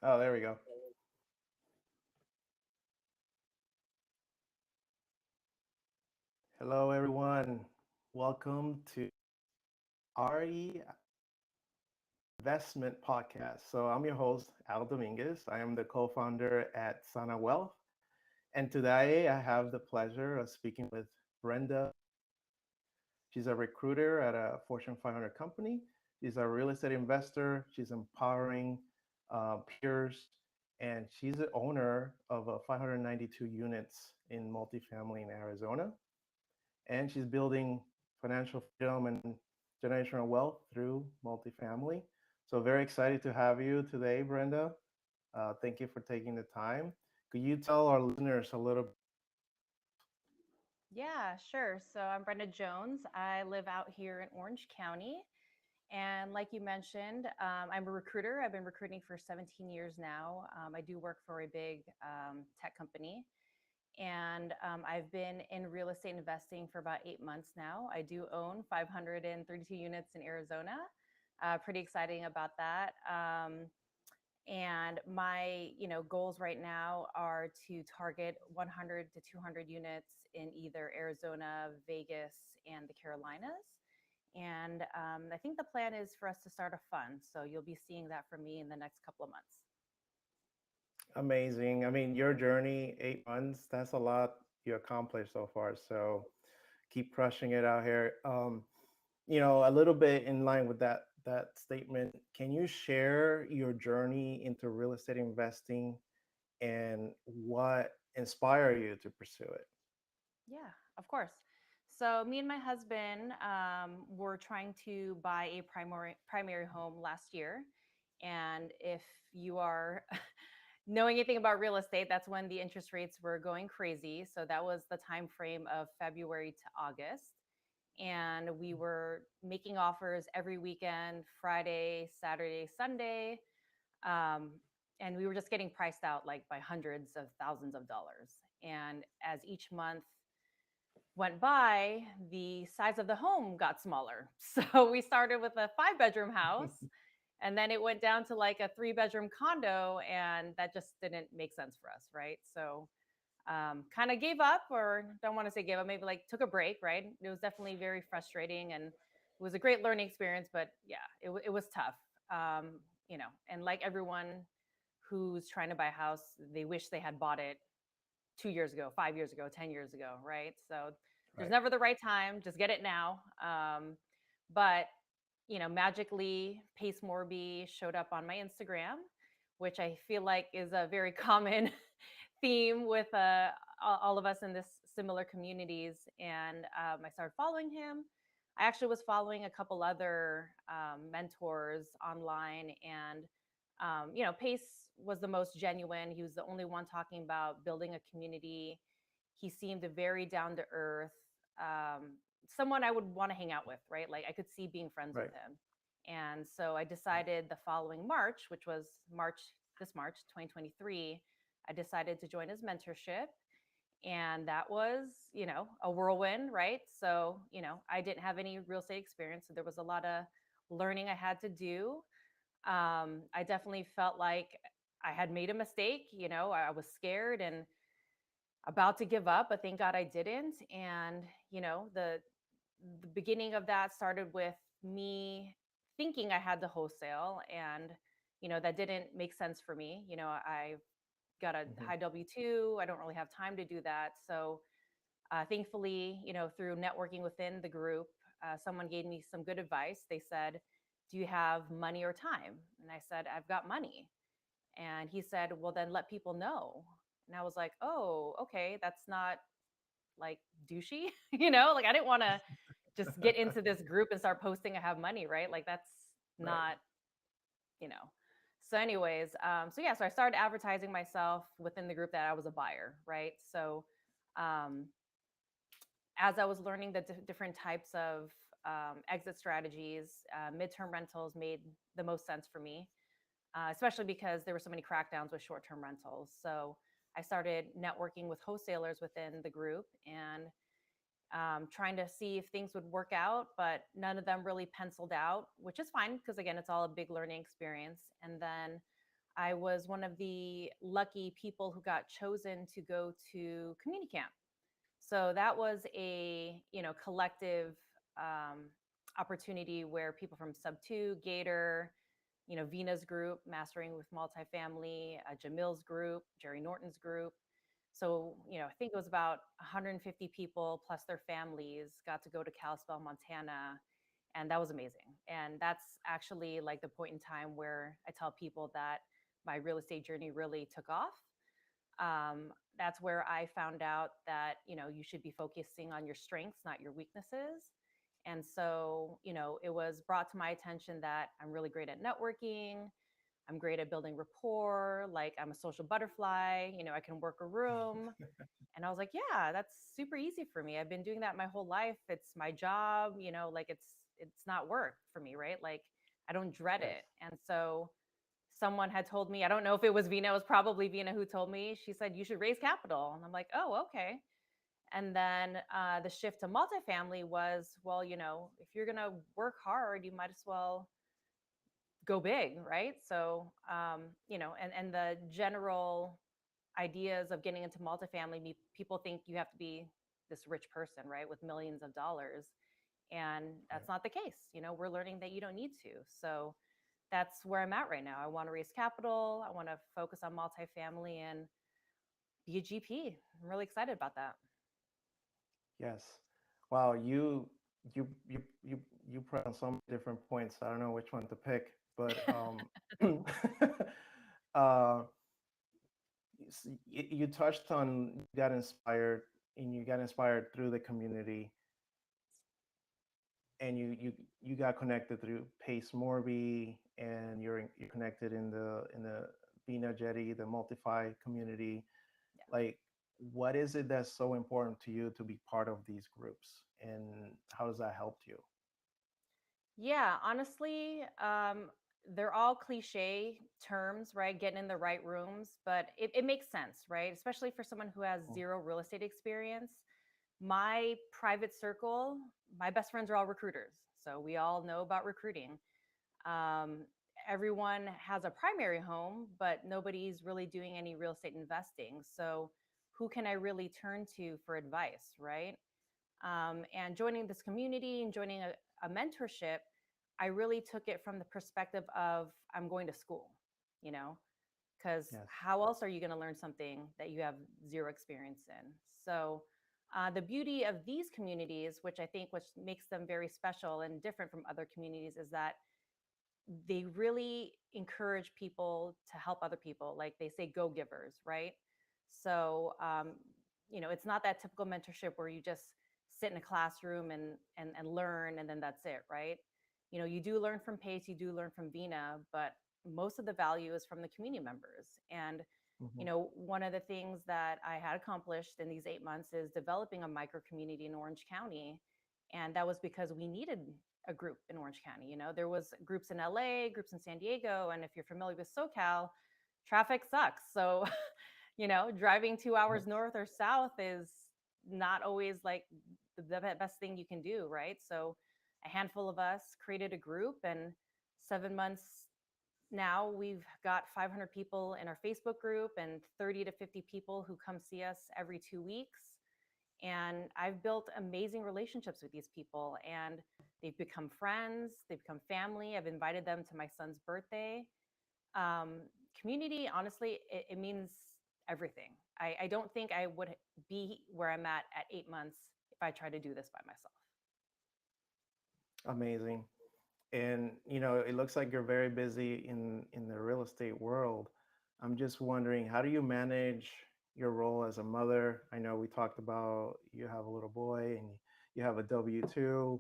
Oh, there we go. Hello, everyone. Welcome to RE Investment Podcast. So, I'm your host, Al Dominguez. I am the co founder at Sana Wealth. And today I have the pleasure of speaking with Brenda. She's a recruiter at a Fortune 500 company. She's a real estate investor. She's empowering peers. And she's the owner of 592 units in multifamily in Arizona. And she's building financial freedom and generational wealth through multifamily. So very excited to have you today, Brenda. Thank you for taking the time. Could you tell our listeners a little? Yeah, sure. So I'm Brenda Jones. I live out here in Orange County. And like you mentioned, I'm a recruiter. I've been recruiting for 17 years now. I do work for a big tech company. And I've been in real estate investing for about 8 months now. I do own 532 units in Arizona. Pretty exciting about that. And my goals right now are to target 100 to 200 units in either Arizona, Vegas, and the Carolinas. And I think the plan is for us to start a fund, so you'll be seeing that from me in the next couple of months. Amazing. I mean, your journey, 8 months, that's a lot you accomplished so far. So keep crushing it out here. A little bit in line with that statement, can you share your journey into real estate investing and what inspired you to pursue it? Yeah, of course. So me and my husband were trying to buy a primary home last year, and if you are knowing anything about real estate, that's when the interest rates were going crazy. So that was the time frame of February to August. And we were making offers every weekend, Friday, Saturday, Sunday. Um, and we were just getting priced out like by hundreds of thousands of dollars. And as each month went by, the size of the home got smaller. So we started with a 5 bedroom house, and then it went down to like a 3 bedroom condo, and that just didn't make sense for us, right? So kind of gave up, or don't want to say gave up, maybe like took a break, right? It was definitely very frustrating, and it was a great learning experience, but yeah, it was tough. And like everyone who's trying to buy a house, they wish they had bought it 2 years ago, 5 years ago, 10 years ago, right? So there's Right. never the right time. Just get it now. But magically, Pace Morby showed up on my Instagram, which I feel like is a very common theme with all of us in this similar communities. And I started following him. I actually was following a couple other mentors online, and Pace was the most genuine. He was the only one talking about building a community. He seemed very down to earth, someone I would want to hang out with, right? Like I could see being friends with Right. him. And so I Right. decided the following March, which was this March 2023, I decided to join his mentorship. And that was, a whirlwind, right? So, I didn't have any real estate experience. So there was a lot of learning I had to do. I definitely felt like I had made a mistake. I was scared and about to give up, but thank God I didn't. And, the beginning of that started with me thinking I had the wholesale, and, that didn't make sense for me. I got a Mhm. high W-2. I don't really have time to do that. So, thankfully, through networking within the group, someone gave me some good advice. They said, "Do you have money or time?" And I said, "I've got money." And he said, "Well, then let people know." And I was like, "Oh, okay. That's not like douchey." Like I didn't want to just get into this group and start posting I have money, right? Like that's Right. not, you know. So, anyways, so yeah, so I started advertising myself within the group that I was a buyer, right? So, um, as I was learning the different types of exit strategies, midterm rentals made the most sense for me, especially because there were so many crackdowns with short term rentals. So I started networking with wholesalers within the group and trying to see if things would work out, but none of them really penciled out, which is fine because, again, it's all a big learning experience. And then I was one of the lucky people who got chosen to go to community camp. So that was a collective um, opportunity where people from Sub Two, Gator, Vina's group, Mastering with Multifamily, Jamil's group, Jerry Norton's group. So I think it was about 150 people plus their families got to go to Kalispell, Montana, and that was amazing. And that's actually like the point in time where I tell people that my real estate journey really took off. That's where I found out that you should be focusing on your strengths, not your weaknesses. And so it was brought to my attention that I'm really great at networking. I'm great at building rapport. Like I'm a social butterfly. I can work a room. And I was like, yeah, that's super easy for me. I've been doing that my whole life. It's my job. Like it's not work for me, right? Like I don't dread Yes. it. And so someone had told me, I don't know if it was Vina, it was probably Vina who told me, she said, you should raise capital. And I'm like, oh, okay. And then the shift to multifamily was, well, if you're going to work hard, you might as well go big, right? So, and the general ideas of getting into multifamily, people think you have to be this rich person, right, with millions of dollars. And Right. that's not the case. We're learning that you don't need to. So, that's where I'm at right now. I want to raise capital. I want to focus on multifamily and be a GP. I'm really excited about that. Yes. Wow. You press on so many different points. I don't know which one to pick, but uh, you touched on you got inspired, and you got inspired through the community, and you got connected through Pace Morby, and you're connected in the Bina Jetty, the Multify community. Yeah. Like, what is it that's so important to you to be part of these groups, and how does that help you? Yeah, honestly, they're all cliche terms, right? Getting in the right rooms, but it makes sense, right? Especially for someone who has Mm. zero real estate experience. My private circle, my best friends are all recruiters. So we all know about recruiting. Um, Everyone has a primary home, but nobody's really doing any real estate investing. So who can I really turn to for advice, right? And joining this community and joining a mentorship, I really took it from the perspective of I'm going to school, you know, because Yes. how else are you going to learn something that you have zero experience in? So, the beauty of these communities, which I think which makes them very special and different from other communities, is that they really encourage people to help other people. Like they say, go givers, right? So, it's not that typical mentorship where you just sit in a classroom and learn and then that's it, right? You do learn from Pace, you do learn from Vina, but most of the value is from the community members. And Hmm. one of the things that I had accomplished in these 8 months is developing a micro community in Orange County. And that was because we needed a group in Orange County. There was groups in LA, groups in San Diego. And if you're familiar with SoCal, traffic sucks. So, driving 2 hours Yes. north or south is not always like the best thing you can do, right? So, a handful of us created a group, and 7 months now we've got 500 people in our Facebook group and 30 to 50 people who come see us every 2 weeks. And I've built amazing relationships with these people, and they've become friends, they've become family. I've invited them to my son's birthday. um, Community, honestly, it means everything. I don't think I would be where I'm at 8 months if I tried to do this by myself. Amazing. And it looks like you're very busy in the real estate world. I'm just wondering, how do you manage your role as a mother? I know we talked about you have a little boy and you have a W-2,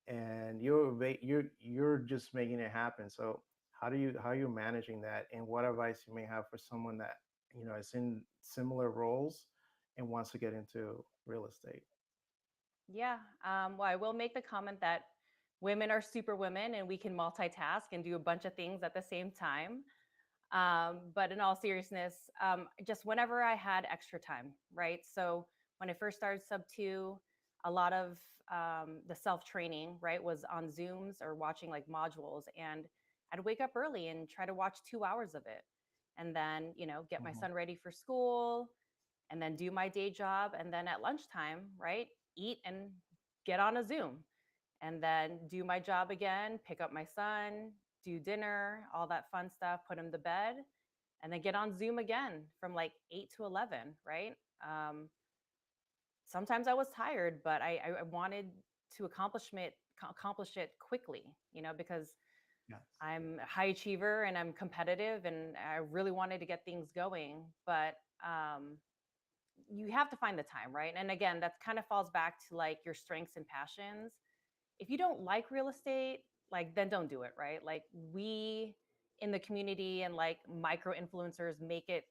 and you're just making it happen. So how are you managing that, and what advice you may have for someone that is in similar roles and wants to get into real estate? Yeah. Well, I will make the comment that women are super women and we can multitask and do a bunch of things at the same time. But in all seriousness, just whenever I had extra time, right? So when I first started Sub 2, a lot of the self training, right, was on Zooms or watching like modules. And I'd wake up early and try to watch 2 hours of it. and then, get my Mhm. son ready for school, and then do my day job, and then at lunchtime, right, eat and get on a Zoom, and then do my job again, pick up my son, do dinner, all that fun stuff, put him to bed, and then get on Zoom again from like 8 to 11, right? Um, Sometimes I was tired, but I wanted to accomplish it quickly, because Yes. I'm a high achiever and I'm competitive and I really wanted to get things going. But um, you have to find the time, right? And again, that kind of falls back to like your strengths and passions. If you don't like real estate, like then don't do it, right? Like we in the community and like micro influencers make it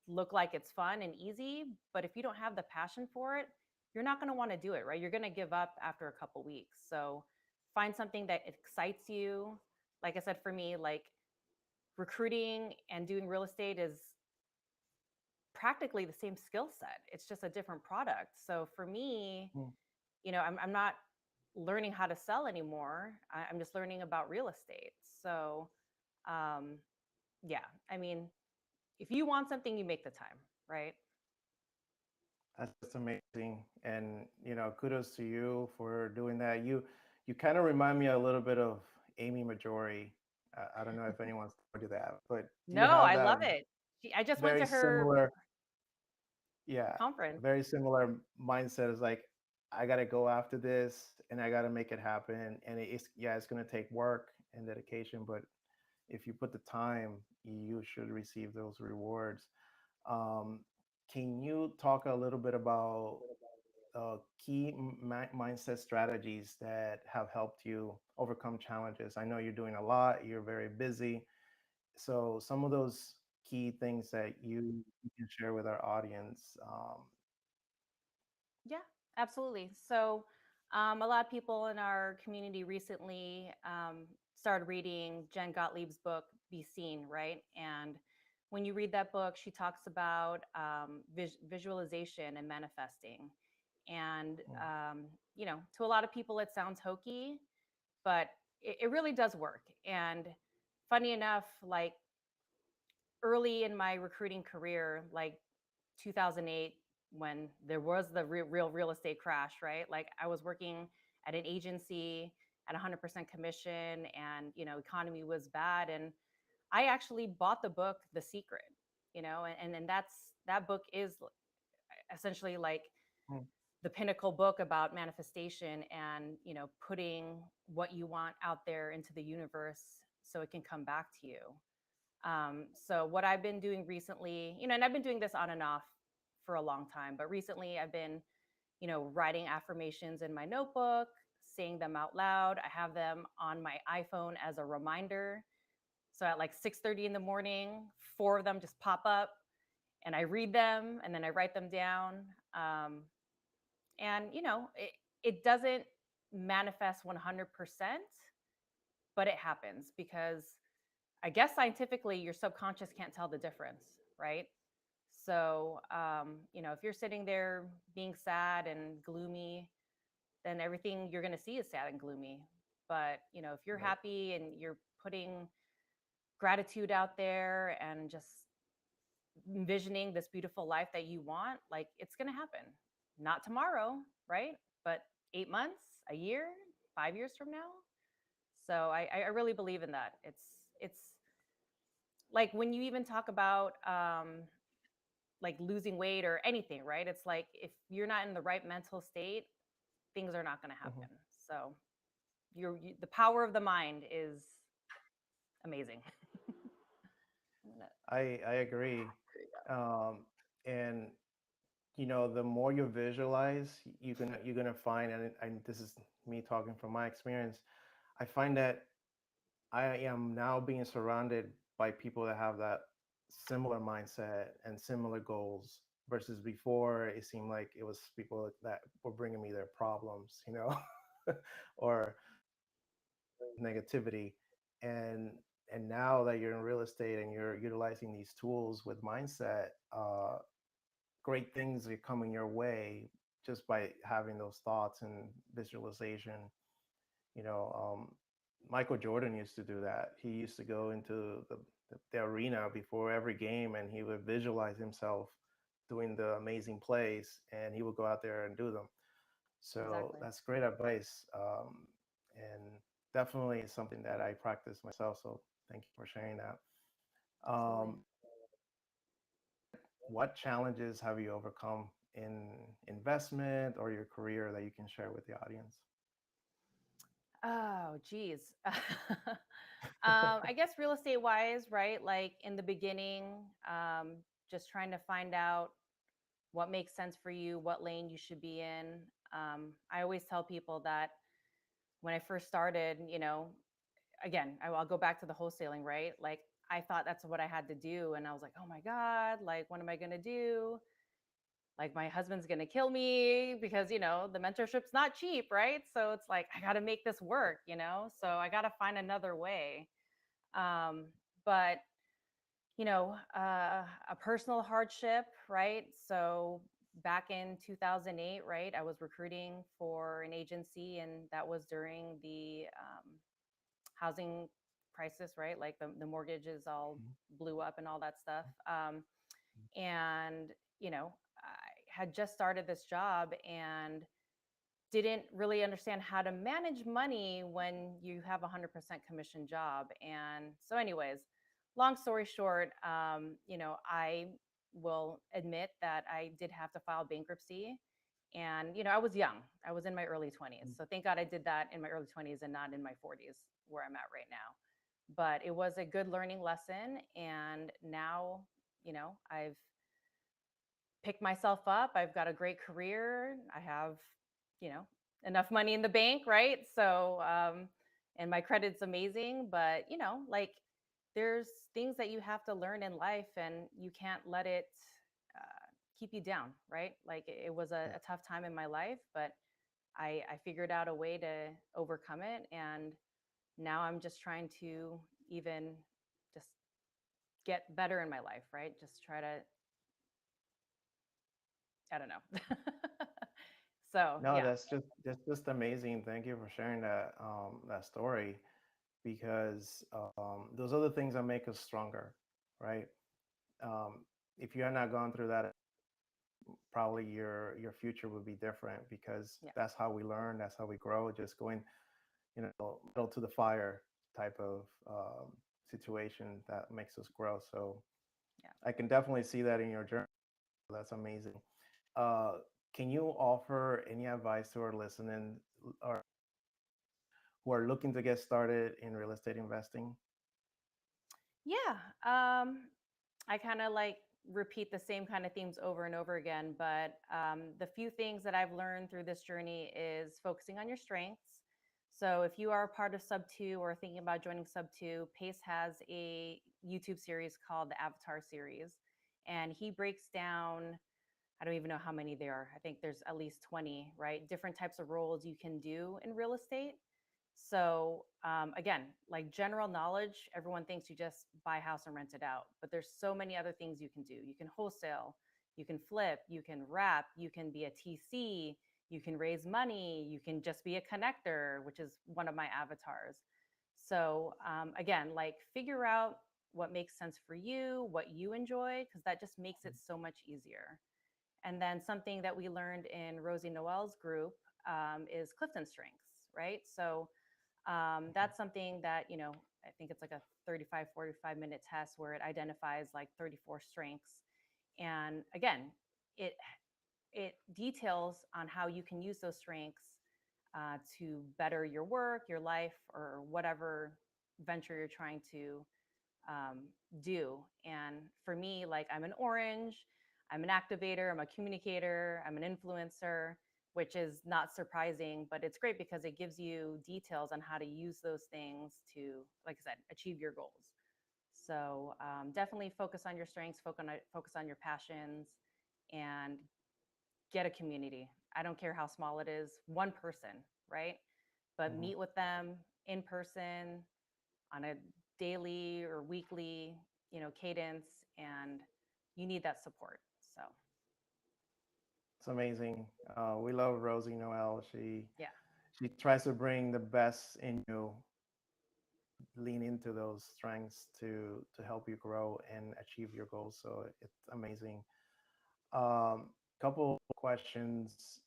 look like it's fun and easy, but if you don't have the passion for it, you're not going to want to do it, right? You're going to give up after a couple weeks. So find something that excites you. Like I said, for me, like recruiting and doing real estate is practically the same skill set. It's just a different product. So for me, Mm. I'm not learning how to sell anymore. I'm just learning about real estate. So, um, yeah, I mean, if you want something, you make the time, right? That's just amazing, and kudos to you for doing that. You kind of remind me a little bit of Amy Majori. I don't know if anyone's told you that, but you No, have I that love it. I just went very to her similar, yeah, conference. very similar mindset. Is like, I got to go after this and I got to make it happen. And yeah, it's going to take work and dedication, but if you put the time, you should receive those rewards. Um, can you talk a little bit about key mindset strategies that have helped you overcome challenges? I know you're doing a lot, you're very busy. So, some of those key things that you can share with our audience. Yeah, absolutely. So, a lot of people in our community recently started reading Jen Gottlieb's book, Be Seen, right? And when you read that book, she talks about visualization and manifesting. And, Mm, to a lot of people, it sounds hokey, but it really does work. And funny enough, like early in my recruiting career, like 2008, when there was the real real estate crash, right? Like I was working at an agency at 100% commission, and economy was bad, and I actually bought the book The Secret, and that book is essentially like mm, the pinnacle book about manifestation and putting what you want out there into the universe so it can come back to you. So what I've been doing recently, and I've been doing this on and off for a long time, but recently I've been, writing affirmations in my notebook, saying them out loud. I have them on my iPhone as a reminder. So at like 6:30 in the morning, four of them just pop up, and I read them and then I write them down. And it doesn't manifest 100%, but it happens because I guess scientifically your subconscious can't tell the difference, right? So, if you're sitting there being sad and gloomy, then everything you're going to see is sad and gloomy. But, if you're right. happy and you're putting gratitude out there and just envisioning this beautiful life that you want, like it's going to happen. Not tomorrow, right? But 8 months, a year, 5 years from now. So I really believe in that. It's like when you even talk about like losing weight or anything, right? It's like if you're not in the right mental state, things are not going to Mhm. happen. So the power of the mind is amazing. I'm gonna, I agree. Um, and the more you visualize, you're gonna find, and this is me talking from my experience. I find that I am now being surrounded by people that have that similar mindset and similar goals versus before it seemed like it was people that were bringing me their problems, or negativity. And now that you're in real estate and you're utilizing these tools with mindset, great things are coming your way just by having those thoughts and visualization. You know, um, Michael Jordan used to do that. He used to go into the arena before every game, and he would visualize himself doing the amazing plays, and he would go out there and do them. So Exactly. that's great advice, and definitely something that I practice myself. So thank you for sharing that. Absolutely. Um, what challenges have you overcome in investment or your career that you can share with the audience? Oh, geez. I guess real estate wise, right? Like in the beginning, just trying to find out what makes sense for you, what lane you should be in. I always tell people that when I first started, again, I'll go back to the wholesaling, right? Like I thought that's what I had to do. And I was like, oh my God, like, what am I going to do? Like my husband's going to kill me because, the mentorship's not cheap, right? So it's like, I got to make this work, so I got to find another way. Um, but a personal hardship, right? So back in 2008, right, I was recruiting for an agency, and that was during the housing crisis, right? Like the mortgages all blew up and all that stuff. And, I had just started this job and didn't really understand how to manage money when you have a 100% commission job. And so, anyways, long story short, I will admit that I did have to file bankruptcy. And, I was young, I was in my early 20s. So, thank God I did that in my early 20s and not in my 40s where I'm at right now. But it was a good learning lesson. And now, I've picked myself up. I've got a great career. I have, you know, enough money in the bank, right? So, and my credit's amazing, but like there's things that you have to learn in life, and you can't let it keep you down, right? Like it was Yeah. a tough time in my life, but I figured out a way to overcome it, and now I'm just trying to even just get better in my life, right? Just try to, I don't know. So No, yeah. that's just amazing. Thank you for sharing that story, because those are the things that make us stronger, right? Um, if you had not gone through that, probably your future would be different, because Yeah. that's how we learn, that's how we grow. Just going, metal to the fire type of situation that makes us grow. So Yeah. I can definitely see that in your journey. That's amazing. Uh, can you offer any advice to our listening, or who are looking to get started in real estate investing? Yeah. I kind of like repeat the same kind of themes over and over again, but the few things that I've learned through this journey is focusing on your strengths. So if you are a part of Sub 2 or thinking about joining Sub 2, Pace has a YouTube series called the Avatar series, and he breaks down, I don't even know how many there are. I think there's at least 20, right? Different types of roles you can do in real estate. So again, like general knowledge, everyone thinks you just buy a house and rent it out, but there's so many other things you can do. You can wholesale, you can flip, you can wrap, you can be a TC, you can raise money, you can just be a connector, which is one of my avatars. So again, like figure out what makes sense for you, what you enjoy, because that just makes it so much easier. And then something that we learned in Rosie Noel's group is Clifton Strengths, right? So that's something that, I think it's like a 35, 45-minute test where it identifies like 34 strengths. And again, it it details on how you can use those strengths to better your work, your life, or whatever venture you're trying to um, do. And for me, like I'm an orange, I'm an activator, I'm a communicator, I'm an influencer, which is not surprising, but it's great because it gives you details on how to use those things to, like I said, achieve your goals. So definitely focus on your strengths, focus on your passions, and get a community. I don't care how small it is, one person, right? But Mhm. meet with them in person on a daily or weekly, cadence, and you need that support. So, It's amazing. We love Rosie Noel. She yeah. she tries to bring the best in you lean into those strengths to help you grow and achieve your goals. So it's amazing. Couple questions.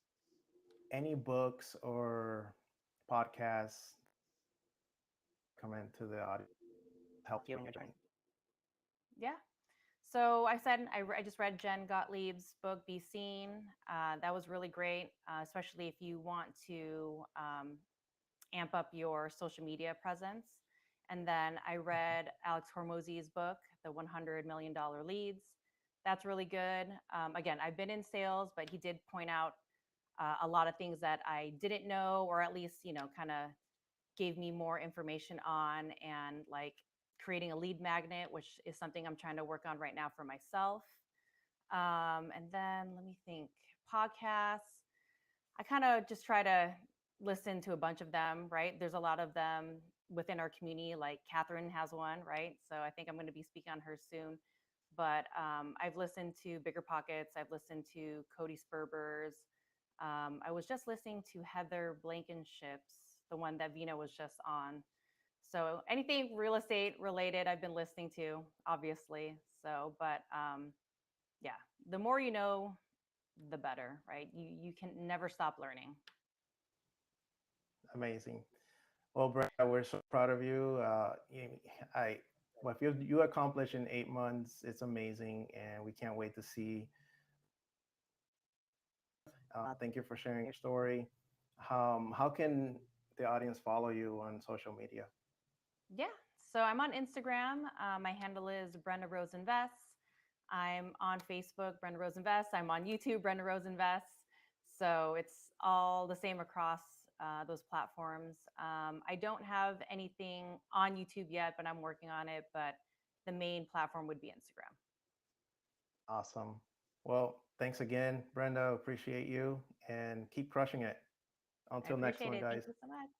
Any books or podcasts recommend to the audience help you in your journey? Yeah. So I said I just read Jen Gottlieb's book, Be Seen. That was really great, especially if you want to amp up your social media presence. And then I read Alex Hormozzi's book, The $100 Million Leads. That's really good. Again, I've been in sales, but he did point out a lot of things that I didn't know, or at least, kind of gave me more information on, and like creating a lead magnet, which is something I'm trying to work on right now for myself. And then let me think, podcasts. I kind of just try to listen to a bunch of them, right? There's a lot of them within our community, like Catherine has one, right? So I think I'm going to be speaking on her soon. But I've listened to Bigger Pockets, I've listened to Cody Sperber's. I was just listening to Heather Blankenship's, the one that Vina was just on. So anything real estate related, I've been listening to, obviously. So, but yeah, the more you know, the better, right? You can never stop learning. Amazing. Well, Brad, we're so proud of you. I, what you accomplished in 8 months, it's amazing, and we can't wait to see. Thank you for sharing your story. How can the audience follow you on social media? Yeah. So I'm on Instagram. My handle is Brenda Rose Invests. I'm on Facebook, Brenda Rose Invests. I'm on YouTube, Brenda Rose Invests. So it's all the same across those platforms. I don't have anything on YouTube yet, but I'm working on it. But the main platform would be Instagram. Awesome. Well, thanks again, Brenda. Appreciate you and keep crushing it. I Until next appreciate one, it. Thank guys. you so much.